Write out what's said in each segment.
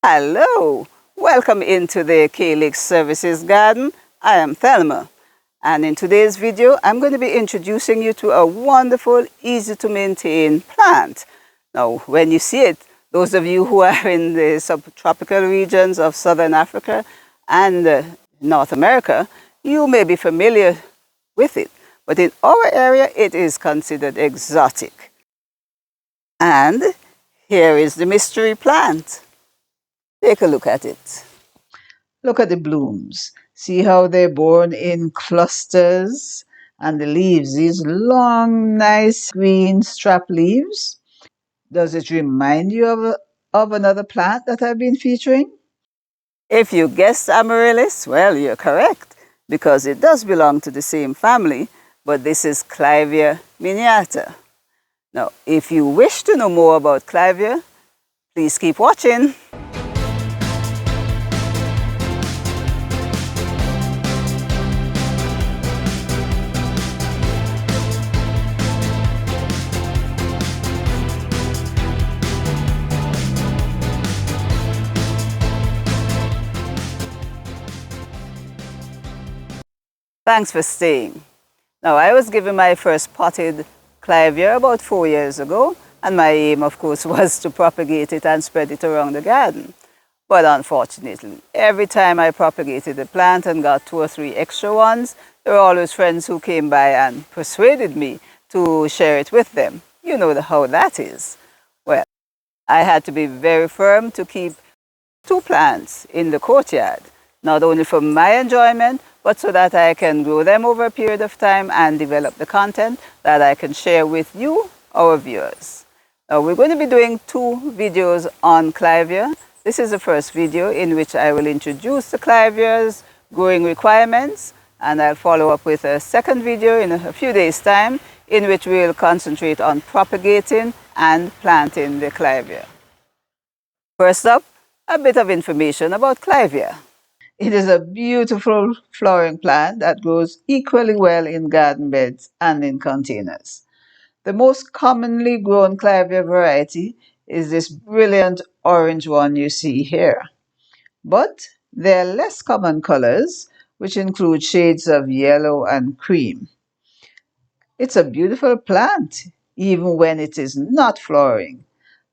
Hello, welcome into the Calyx Services Garden. I am Thelma, and in today's video I'm going to be introducing you to a wonderful, easy to maintain plant. Now when you see it, those of you who are in the subtropical regions of Southern Africa and North America, you may be familiar with it, but in our area it is considered exotic. And here is the mystery plant. Take a look at it. Look at the blooms. See how they're borne in clusters? And the leaves, these long, nice green strap leaves. Does it remind you of another plant that I've been featuring? If you guessed amaryllis, well, you're correct, because it does belong to the same family, but this is Clivia miniata. Now, if you wish to know more about Clivia, please keep watching. Thanks for staying. Now, I was given my first potted Clivia about 4 years ago, and my aim, of course, was to propagate it and spread it around the garden. But unfortunately, every time I propagated the plant and got 2 or 3 extra ones, there were always friends who came by and persuaded me to share it with them. You know how that is. Well, I had to be very firm to keep 2 plants in the courtyard, not only for my enjoyment, but so that I can grow them over a period of time and develop the content that I can share with you, our viewers. Now, we're going to be doing 2 videos on Clivia. This is the first video in which I will introduce the Clivia's growing requirements, and I'll follow up with a second video in a few days' time in which we'll concentrate on propagating and planting the Clivia. First up, a bit of information about Clivia. It is a beautiful flowering plant that grows equally well in garden beds and in containers. The most commonly grown Clivia variety is this brilliant orange one you see here. But there are less common colors, which include shades of yellow and cream. It's a beautiful plant, even when it is not flowering.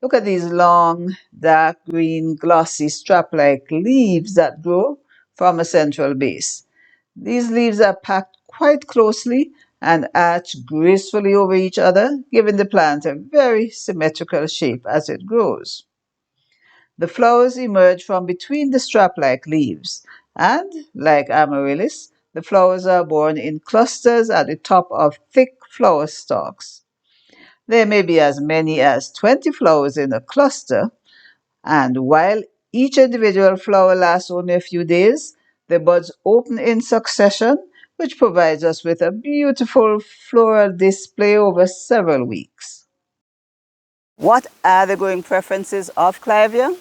Look at these long, dark green, glossy, strap-like leaves that grow from a central base. These leaves are packed quite closely and arch gracefully over each other, giving the plant a very symmetrical shape as it grows. The flowers emerge from between the strap-like leaves, and, like amaryllis, the flowers are borne in clusters at the top of thick flower stalks. There may be as many as 20 flowers in a cluster, and while each individual flower lasts only a few days, the buds open in succession, which provides us with a beautiful floral display over several weeks. What are the growing preferences of Clivia?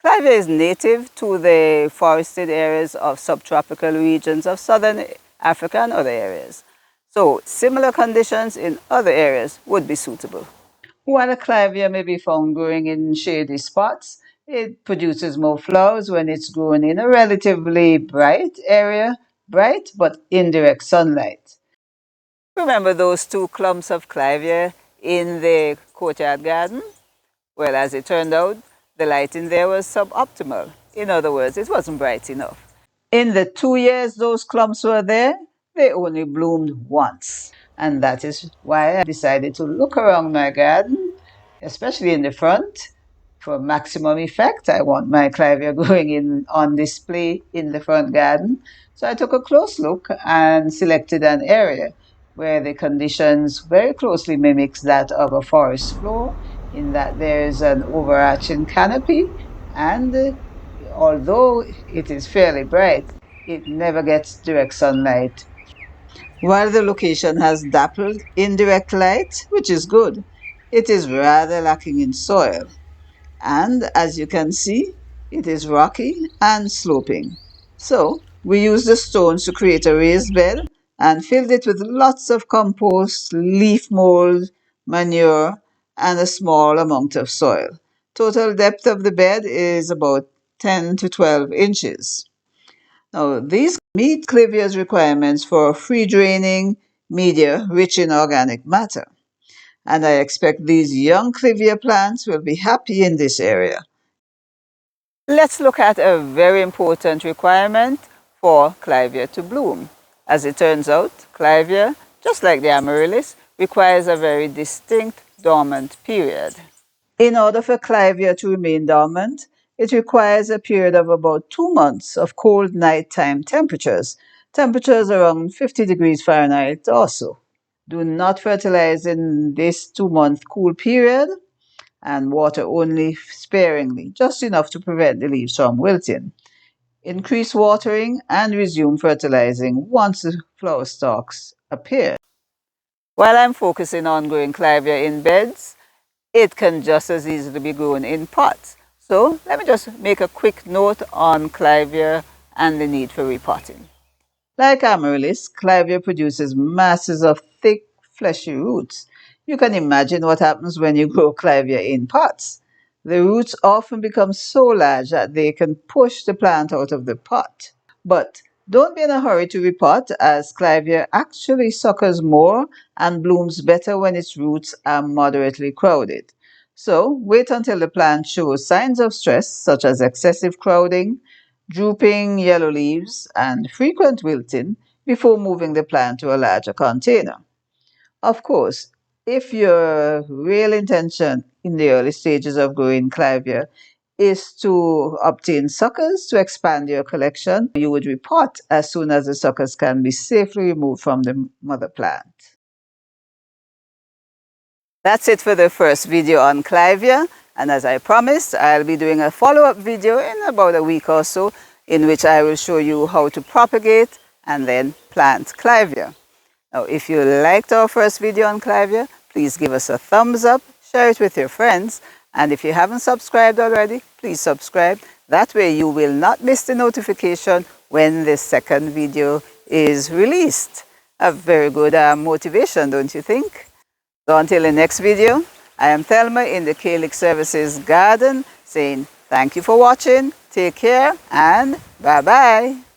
Clivia is native to the forested areas of subtropical regions of southern Africa and other areas. So similar conditions in other areas would be suitable. While a Clivia may be found growing in shady spots, it produces more flowers when it's grown in a relatively bright area, bright but indirect sunlight. Remember those 2 clumps of Clivia in the courtyard garden? Well, as it turned out, the lighting there was suboptimal. In other words, it wasn't bright enough. In the 2 years those clumps were there, they only bloomed once. And that is why I decided to look around my garden, especially in the front, for maximum effect. I want my Clivia growing in on display in the front garden. So I took a close look and selected an area where the conditions very closely mimics that of a forest floor, in that there is an overarching canopy, and although it is fairly bright, it never gets direct sunlight. While the location has dappled indirect light, which is good, it is rather lacking in soil. And as you can see, it is rocky and sloping. So we used the stones to create a raised bed and filled it with lots of compost, leaf mold, manure, and a small amount of soil. Total depth of the bed is about 10 to 12 inches. Now, these meet Clivia's requirements for free-draining media rich in organic matter, and I expect these young Clivia plants will be happy in this area. Let's look at a very important requirement for Clivia to bloom. As it turns out, Clivia, just like the amaryllis, requires a very distinct dormant period. In order for Clivia to remain dormant, it requires a period of about 2 months of cold nighttime temperatures, temperatures around 50 degrees Fahrenheit or so. Do not fertilize in this 2-month cool period and water only sparingly, just enough to prevent the leaves from wilting. Increase watering and resume fertilizing once the flower stalks appear. While I'm focusing on growing Clivia in beds, it can just as easily be grown in pots. So let me just make a quick note on Clivia and the need for repotting. Like amaryllis, Clivia produces masses of thick, fleshy roots. You can imagine what happens when you grow Clivia in pots. The roots often become so large that they can push the plant out of the pot. But don't be in a hurry to repot, as Clivia actually suckers more and blooms better when its roots are moderately crowded. So wait until the plant shows signs of stress, such as excessive crowding, drooping yellow leaves, and frequent wilting before moving the plant to a larger container. Of course, if your real intention in the early stages of growing Clivia is to obtain suckers to expand your collection, you would repot as soon as the suckers can be safely removed from the mother plant. That's it for the first video on Clivia, and as I promised, I'll be doing a follow-up video in about a week or so in which I will show you how to propagate and then plant Clivia. Now, if you liked our first video on Clivia, please give us a thumbs up, share it with your friends, and if you haven't subscribed already, please subscribe. That way you will not miss the notification when the second video is released. A very good motivation, don't you think? So until the next video, I am Thelma in the Calyx Services Garden saying thank you for watching, take care, and bye-bye.